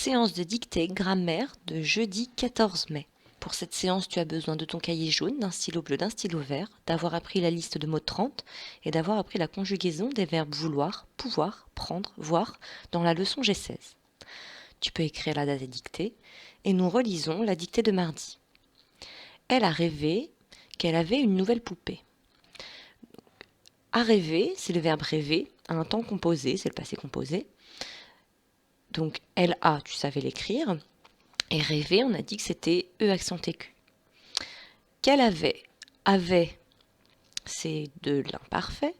Séance de dictée grammaire de jeudi 14 mai. Pour cette séance, tu as besoin de ton cahier jaune, d'un stylo bleu, d'un stylo vert, d'avoir appris la liste de mots de 30 et d'avoir appris la conjugaison des verbes vouloir, pouvoir, prendre, voir dans la leçon G16. Tu peux écrire la date et dictée et nous relisons la dictée de mardi. Elle a rêvé qu'elle avait une nouvelle poupée. A rêver, c'est le verbe rêver, à un temps composé, c'est le passé composé. Donc, elle a, tu savais l'écrire. Et rêver, on a dit que c'était E accent aigu. Qu'elle avait, c'est de l'imparfait.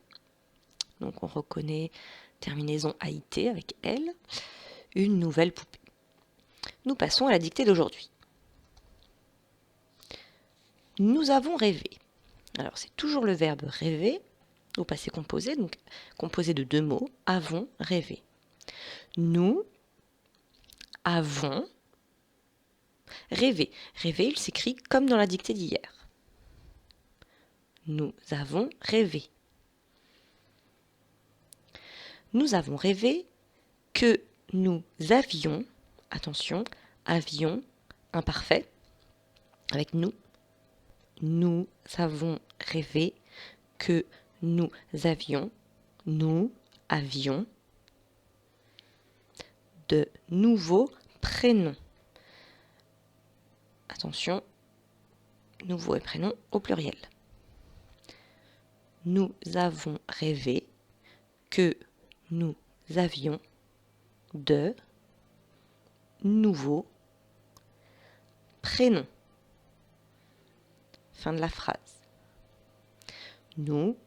Donc, on reconnaît terminaison AIT avec elle. Une nouvelle poupée. Nous passons à la dictée d'aujourd'hui. Nous avons rêvé. Alors, c'est toujours le verbe rêver au passé composé, donc composé de deux mots. Avons rêvé. Nous avons rêvé. Rêver, il s'écrit comme dans la dictée d'hier. Nous avons rêvé. Nous avons rêvé que nous avions, attention, avions imparfait, avec nous. Nous avons rêvé que nous avions de nouveaux prénoms. Attention, nouveau et prénom au pluriel. Nous avons rêvé que nous avions de nouveaux prénoms. Fin de la phrase. Nous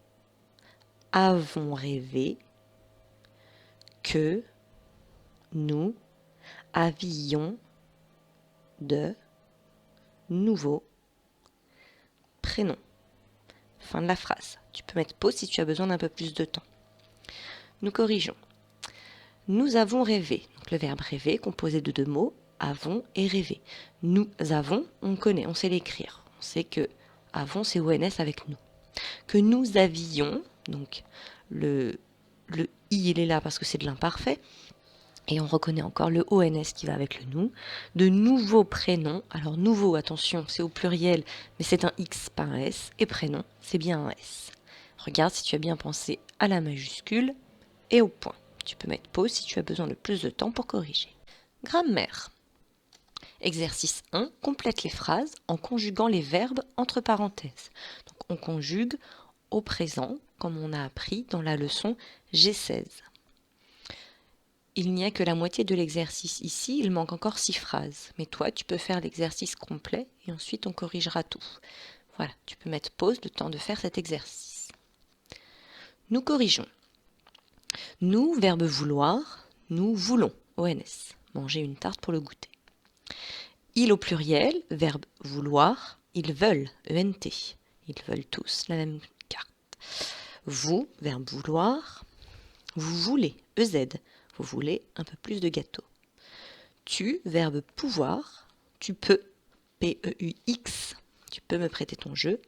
avons rêvé que nous avions de nouveaux prénoms. Fin de la phrase. Tu peux mettre pause si tu as besoin d'un peu plus de temps. Nous corrigeons. Nous avons rêvé. Donc le verbe rêver composé de deux mots, avons et rêver. Nous avons, on connaît, on sait l'écrire. On sait que avons, c'est ONS avec nous. Que nous avions, donc le I, il est là parce que c'est de l'imparfait. Et on reconnaît encore le ONS qui va avec le nous. De nouveaux prénoms. Alors nouveau, attention, c'est au pluriel, mais c'est un X, pas un S. Et prénom, c'est bien un S. Regarde si tu as bien pensé à la majuscule et au point. Tu peux mettre pause si tu as besoin de plus de temps pour corriger. Grammaire. Exercice 1. Complète les phrases en conjuguant les verbes entre parenthèses. Donc on conjugue au présent, comme on a appris dans la leçon G16. Il n'y a que la moitié de l'exercice ici, il manque encore 6 phrases. Mais toi, tu peux faire l'exercice complet et ensuite on corrigera tout. Voilà, tu peux mettre pause le temps de faire cet exercice. Nous corrigeons. Nous, verbe vouloir, nous voulons, ONS, manger une tarte pour le goûter. Ils au pluriel, verbe vouloir, ils veulent, ENT. Ils veulent tous la même carte. Vous, verbe vouloir, vous voulez, EZ. Vous voulez un peu plus de gâteau. Tu, verbe pouvoir, tu peux, PEUX, tu peux me prêter ton jeu.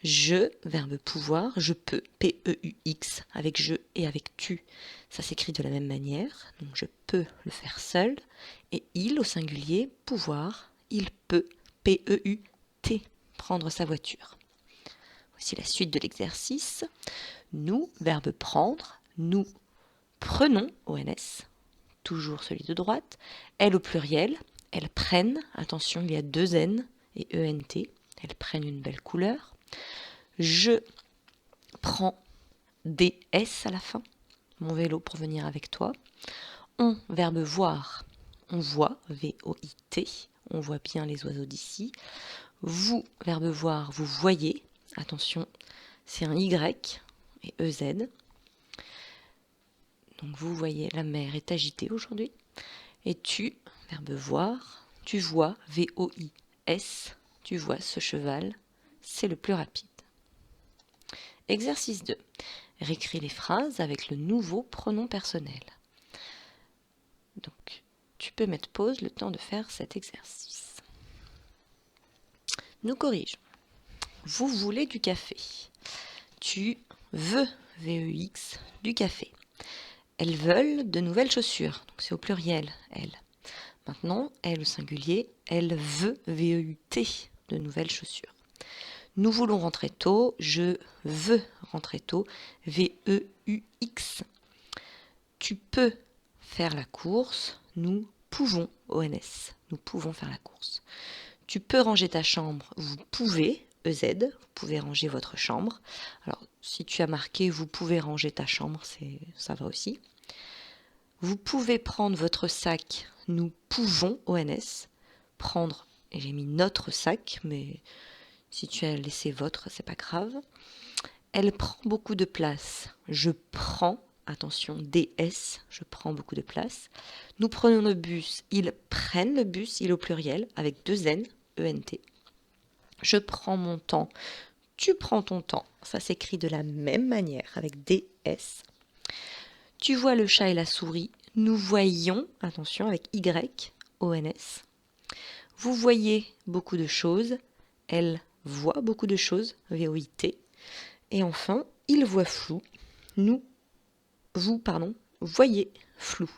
Je, verbe pouvoir, je peux, PEUX, avec je et avec tu, ça s'écrit de la même manière, donc je peux le faire seul. Et il au singulier, pouvoir, il peut, PEUT, prendre sa voiture. Voici la suite de l'exercice. Nous, verbe prendre, nous prenons, ONS, toujours celui de droite. Elles au pluriel, elles prennent, attention il y a deux N et ENT, elles prennent une belle couleur. Je prends des S à la fin, mon vélo pour venir avec toi. On, verbe voir, on voit, V-O-I-T, on voit bien les oiseaux d'ici. Vous, verbe voir, vous voyez, attention, c'est un Y et EZ. Donc vous voyez, la mer est agitée aujourd'hui. Et tu, verbe voir, tu vois, V-O-I-S, tu vois ce cheval, c'est le plus rapide. Exercice 2. Réécris les phrases avec le nouveau pronom personnel. Donc, tu peux mettre pause le temps de faire cet exercice. Nous corrigeons. Vous voulez du café. Tu veux, VEX, du café. Elles veulent de nouvelles chaussures. Donc c'est au pluriel, elles. Maintenant, elle au singulier, elle veut, V-E-U-T, de nouvelles chaussures. Nous voulons rentrer tôt, je veux rentrer tôt, V-E-U-X. Tu peux faire la course, nous pouvons, O-N-S, nous pouvons faire la course. Tu peux ranger ta chambre, vous pouvez, E-Z, vous pouvez ranger votre chambre. Alors, si tu as marqué vous pouvez ranger ta chambre, ça va aussi. Vous pouvez prendre votre sac, nous pouvons, ONS, prendre, et j'ai mis notre sac, mais si tu as laissé votre, c'est pas grave. Elle prend beaucoup de place, je prends, attention, DS, je prends beaucoup de place. Nous prenons le bus, ils prennent le bus, il au pluriel, avec 2 N, E-N-T. Je prends mon temps, tu prends ton temps, ça s'écrit de la même manière, avec DS. Tu vois le chat et la souris, nous voyons, attention, avec Y, O-N-S. Vous voyez beaucoup de choses, elle voit beaucoup de choses, V-O-I-T. Et enfin, il voit flou, vous voyez flou,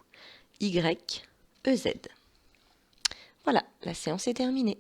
Y-E-Z. Voilà, la séance est terminée.